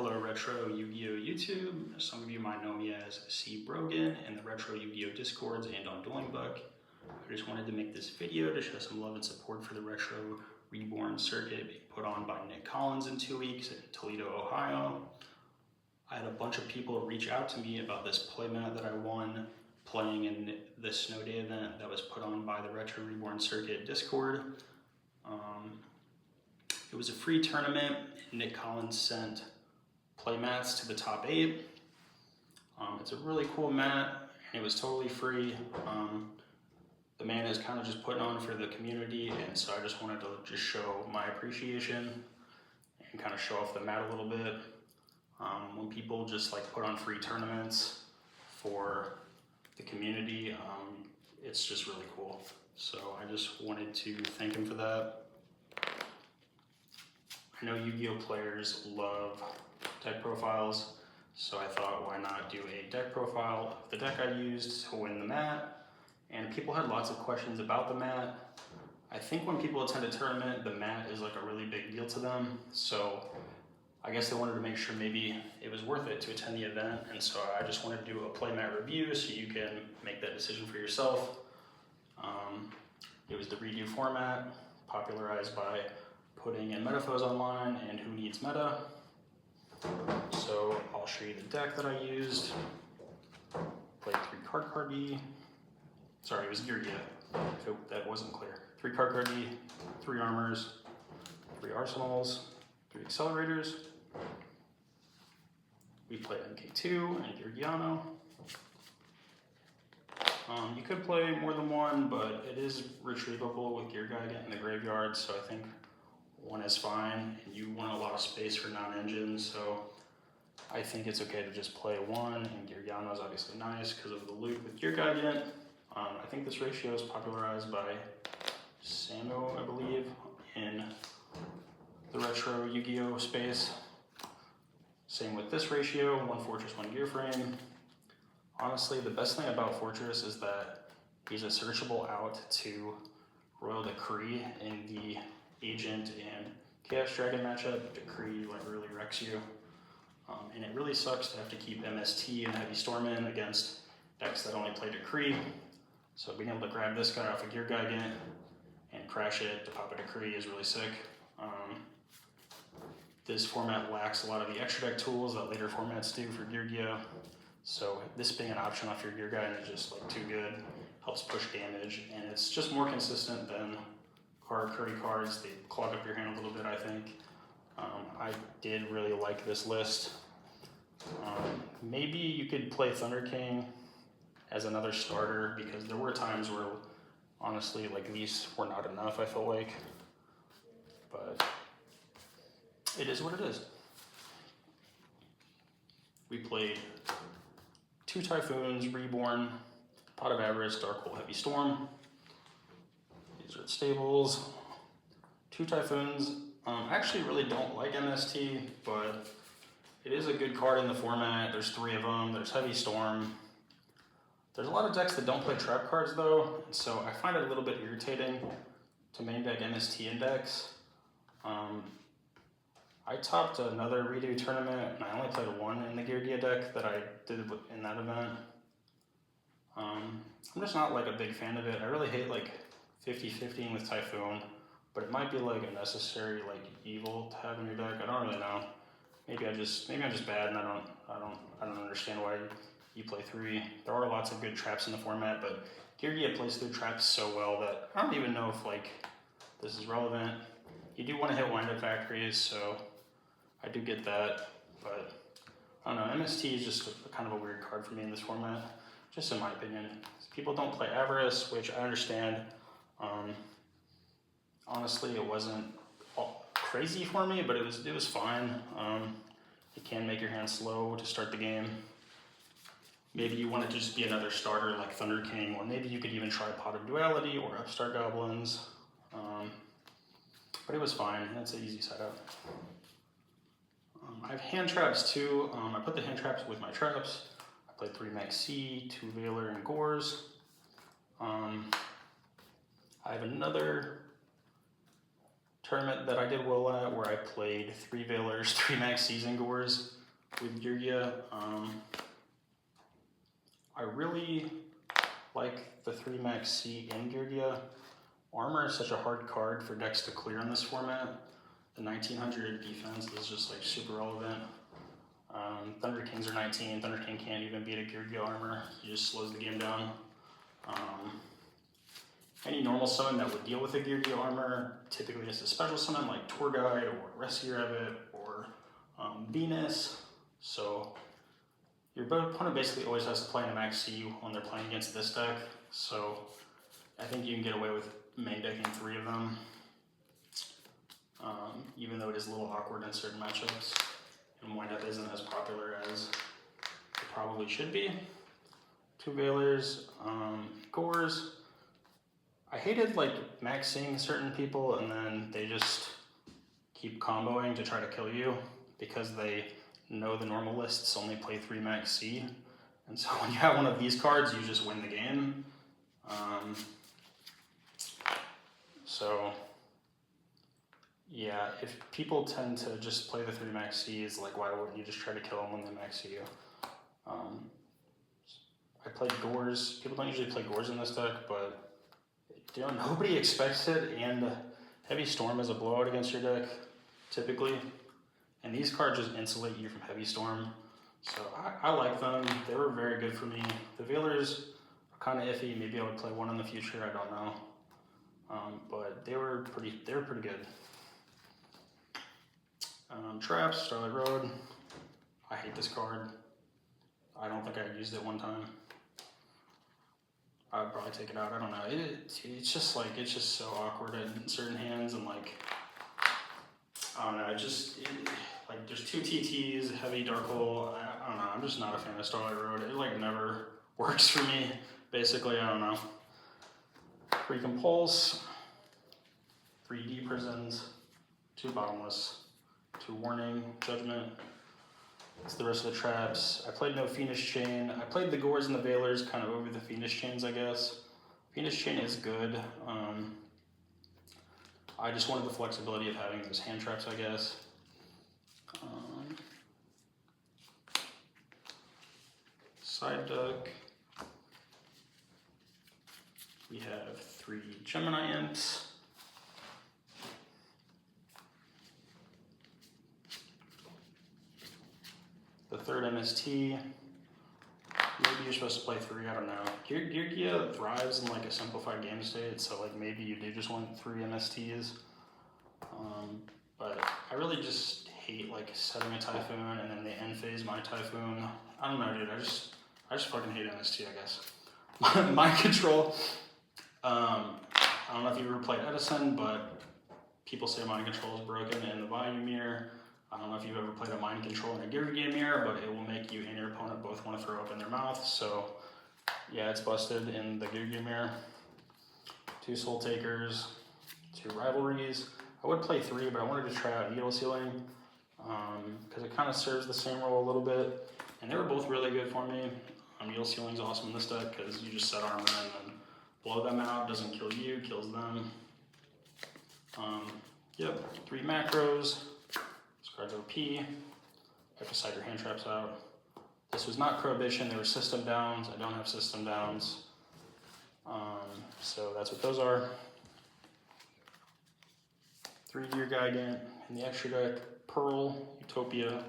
Hello Retro Yu-Gi-Oh! YouTube. Some of you might know me as C. Brogan in the Retro Yu-Gi-Oh! Discords and on Dueling Buck. I just wanted to make this video to show some love and support for the Retro Reborn circuit being put on by Nick Collins in 2 weeks in Toledo, Ohio. I had a bunch of people reach out to me about this playmat that I won playing in the Snow Day event that was put on by the Retro Reborn circuit Discord. It was a free tournament. Nick Collins sent playmats to the top 8. It's a really cool mat, and it was totally free. The man is kind of just putting on for the community, and so I just wanted to just show my appreciation and kind of show off the mat a little bit. When people just like put on free tournaments for the community, it's just really cool. So I just wanted to thank him for that. I know Yu-Gi-Oh! Players love deck profiles, so I thought why not do a deck profile of the deck I used to win the mat. And people had lots of questions about the mat. I think when people attend a tournament, the mat is like a really big deal to them. So I guess they wanted to make sure maybe it was worth it to attend the event. And so I just wanted to do a playmat review so you can make that decision for yourself. It was the redo format, popularized by putting in Metaphos online and Who Needs Meta. So I'll show you the deck that I used. Played 3 card B. Sorry, it was Gear if that wasn't clear. 3 card B, 3 armors, 3 arsenals, 3 accelerators. We played MK2 and Georgiano. You could play more than one, but it is retrievable with Gear Guide in the graveyard, so I think 1 is fine, and you want a lot of space for non-engines, so I think it's okay to just play 1, and Georgiano is obviously nice because of the loop with Gear Guide. I think this ratio is popularized by Samo, I believe, in the Retro Yu-Gi-Oh! Space. Same with this ratio, 1 Fortress, 1 Gear Frame. Honestly, the best thing about Fortress is that he's a searchable out to Royal Decree in the Agent and Chaos Dragon matchup. Decree like really wrecks you. And it really sucks to have to keep MST and Heavy Storm in against decks that only play Decree. So being able to grab this guy off a Gear Gigant and crash it to pop a Decree is really sick. This format lacks a lot of the extra deck tools that later formats do for Yu-Gi-Oh! So this being an option off your Gear Gigant is just like too good. Helps push damage, and it's just more consistent than Curry cards. They clog up your hand a little bit, I think. I did really like this list. Maybe you could play Thunder King as another starter, because there were times where honestly like these were not enough, I felt like. But it is what it is. We played 2 Typhoons, Reborn, Pot of Avarice, Dark Hole, Heavy Storm. These are stables. 2 Typhoons. I actually really don't like MST, but it is a good card in the format. There's 3 of them. There's Heavy Storm. There's a lot of decks that don't play trap cards though, so I find it a little bit irritating to main deck MST index. I topped another redo tournament, and I only played 1 in the Gear Dia deck that I did in that event. I'm just not like a big fan of it. I really hate like 50-50 with Typhoon, but it might be like a necessary like evil to have in your deck. I don't really know. Maybe I'm just bad, and I don't understand why you play 3. There are lots of good traps in the format, but Gear Dia plays through traps so well that I don't even know if like this is relevant. You do want to hit Wind Up Factories, so I do get that, but I don't know, MST is just kind of a weird card for me in this format, just in my opinion. People don't play Avarice, which I understand. Honestly, it wasn't crazy for me, but it was fine. It can make your hand slow to start the game. Maybe you want it to just be another starter like Thunder King, or maybe you could even try Pot of Duality or Upstart Goblins. But it was fine. That's an easy setup. I have hand traps too. I put the hand traps with my traps. I played 3 Maxi, 2 Veiler, and Gores. I have another tournament that I did well at where I played 3 Veilers, 3 Max Season Gores with Geargia. I really like the 3 Max C in Geargia. Armor is such a hard card for decks to clear in this format. The 1900 defense is just like super relevant. Thunder Kings are 19. Thunder King can't even beat a Geargia armor. He just slows the game down. Any normal summon that would deal with a Geargia armor typically has a special summon like Tour Guide or Rescue Rabbit or Venus. So your opponent basically always has to play in a Max C when they're playing against this deck. So I think you can get away with main decking 3 of them, even though it is a little awkward in certain matchups and windup isn't as popular as it probably should be. 2 Veilers, Gores. I hated like maxing certain people and then they just keep comboing to try to kill you because they know the normal lists only play 3 Max C. And so when you have one of these cards, you just win the game. So yeah, if people tend to just play the 3 Max C's, like why wouldn't you just try to kill them when they max you? I played Gores. People don't usually play Gores in this deck, but you know, nobody expects it, and Heavy Storm is a blowout against your deck, typically. And these cards just insulate you from Heavy Storm. So I like them. They were very good for me. The Veilers are kind of iffy. Maybe I would play one in the future. I don't know. But they were pretty good. Traps, Starlight Road. I hate this card. I don't think I used it one time. I'd probably take it out. I don't know. It's just so awkward in certain hands, and like I don't know. Like there's 2 TTs, heavy dark hole. I don't know. I'm just not a fan of Starlight Road. It like never works for me. Basically, I don't know. 3 Compulse, 3 D Prisons, 2 Bottomless, 2 Warning, Judgment. That's the rest of the traps. I played no Phoenix Chain. I played the Gores and the Veilers kind of over the Phoenix Chains, I guess. Phoenix Chain is good. I just wanted the flexibility of having those hand traps, I guess. Side deck. We have 3 Gemini Imps. The 3rd MST. Maybe you're supposed to play 3, I don't know. Geargia thrives in like a simplified game state, so like maybe you do just want 3 MSTs. But I really just hate like setting a Typhoon and then they end phase my Typhoon. I don't know, dude. I just fucking hate MST, I guess. Mind Control. I don't know if you've ever played Edison, but people say Mind Control is broken in the Volume Mirror. I don't know if you've ever played a Mind Control in a Geargia mirror, but it will make you and your opponent both want to throw up in their mouth. So yeah, it's busted in the Geargia mirror. 2 Soul Takers, 2 Rivalries. I would play 3, but I wanted to try out Needle Sealing because it kind of serves the same role a little bit. And they were both really good for me. Needle Sealing is awesome in this deck because you just set armor and then blow them out. Doesn't kill you, kills them. Yep, 3 macros. This card's OP. You have to side your hand traps out. This was not Prohibition, they were system downs. I don't have system downs. So that's what those are. 3 Gear Gigant in the extra deck. Pearl, Utopia,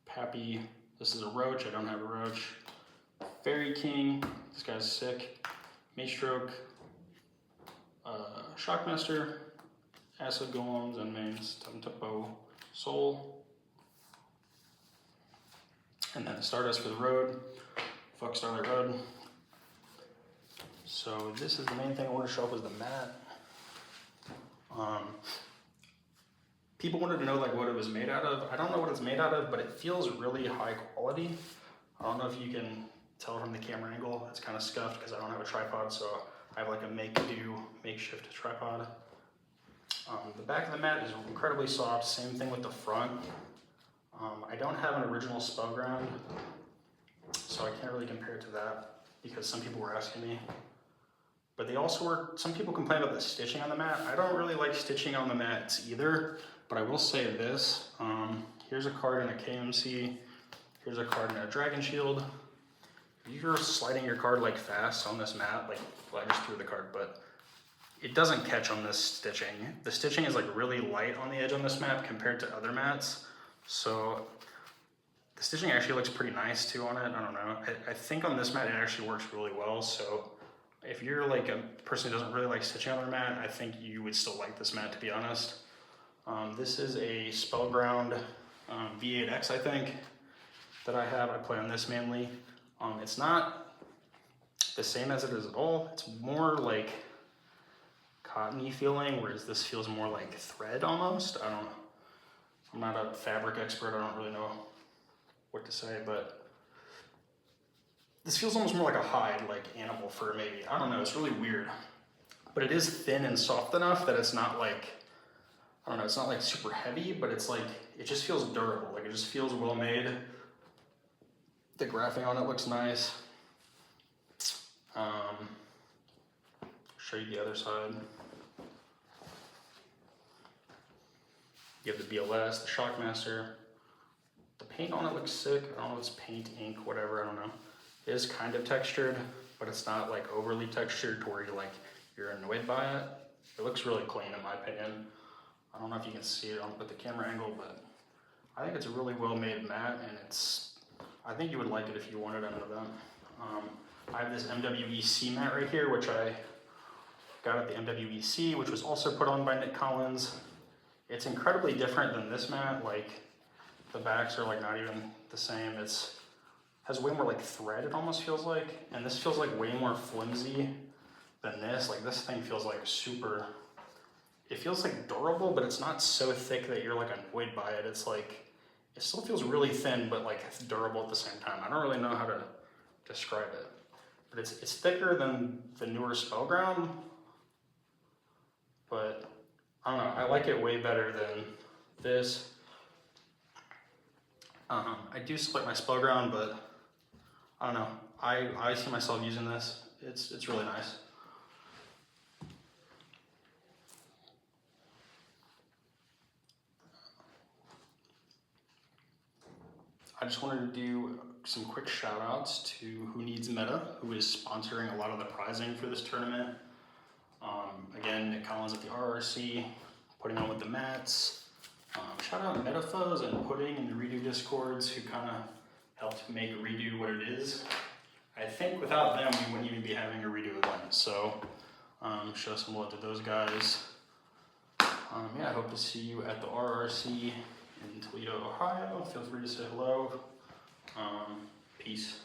Pappy. This is a Roach, I don't have a Roach. Fairy King, this guy's sick. Maestroke, Shockmaster, Acid Golems, and Mains, Tempo, Soul. And then the Stardust for the road. Fuck Starlight Road. So this is the main thing I want to show up is the mat. People wanted to know like what it was made out of. I don't know what it's made out of, but it feels really high quality. I don't know if you can tell from the camera angle. It's kind of scuffed because I don't have a tripod, so I have like a makeshift tripod. The back of the mat is incredibly soft. Same thing with the front. I don't have an original Spellground, so I can't really compare it to that because some people were asking me. But they also were, some people complain about the stitching on the mat. I don't really like stitching on the mats either, but I will say this. Here's a card in a KMC. Here's a card in a Dragon Shield. If you're sliding your card like fast on this mat, like, well, I just threw the card, but it doesn't catch on this stitching. The stitching is like really light on the edge on this mat compared to other mats. So the stitching actually looks pretty nice too on it. I don't know. I think on this mat it actually works really well. So if you're like a person who doesn't really like stitching on their mat, I think you would still like this mat, to be honest. This is a Spellground V8X, I think, that I have. I play on this mainly. It's not the same as it is at all. It's more like cottony feeling, whereas this feels more like thread almost. I don't know. I'm not a fabric expert. I don't really know what to say, but this feels almost more like a hide, like animal fur maybe. I don't know. It's really weird, but it is thin and soft enough that it's not like, I don't know, it's not like super heavy, but it's like, it just feels durable. Like it just feels well made. The graphing on it looks nice. Show you the other side. You have the BLS, the Shockmaster. The paint on it looks sick. I don't know if it's paint, ink, whatever, I don't know. It is kind of textured, but it's not like overly textured to where you're annoyed by it. It looks really clean in my opinion. I don't know if you can see it with the camera angle, but I think it's a really well-made mat, and I think you would like it if you wanted an event. I have this MWEC mat right here, which I got at the MWEC, which was also put on by Nick Collins. It's incredibly different than this mat. Like the backs are like not even the same. Has way more like thread, it almost feels like, and this feels like way more flimsy than this. Like this thing feels like super, it feels like durable, but it's not so thick that you're like annoyed by it. It's like, it still feels really thin, but like it's durable at the same time. I don't really know how to describe it, but it's thicker than the newer Spellground, but I don't know, I like it way better than this. I do split my Spellground, but I don't know. I see myself using this. It's really nice. I just wanted to do some quick shout outs to Who Needs Meta, who is sponsoring a lot of the prizing for this tournament. Again, Nick Collins at the RRC, putting on with the mats. Shout out Metafoes and Pudding in the Redo Discords, who kind of helped make Redo what it is. I think without them, we wouldn't even be having a Redo event. So show some love to those guys. Yeah, I hope to see you at the RRC in Toledo, Ohio. Feel free to say hello. Peace.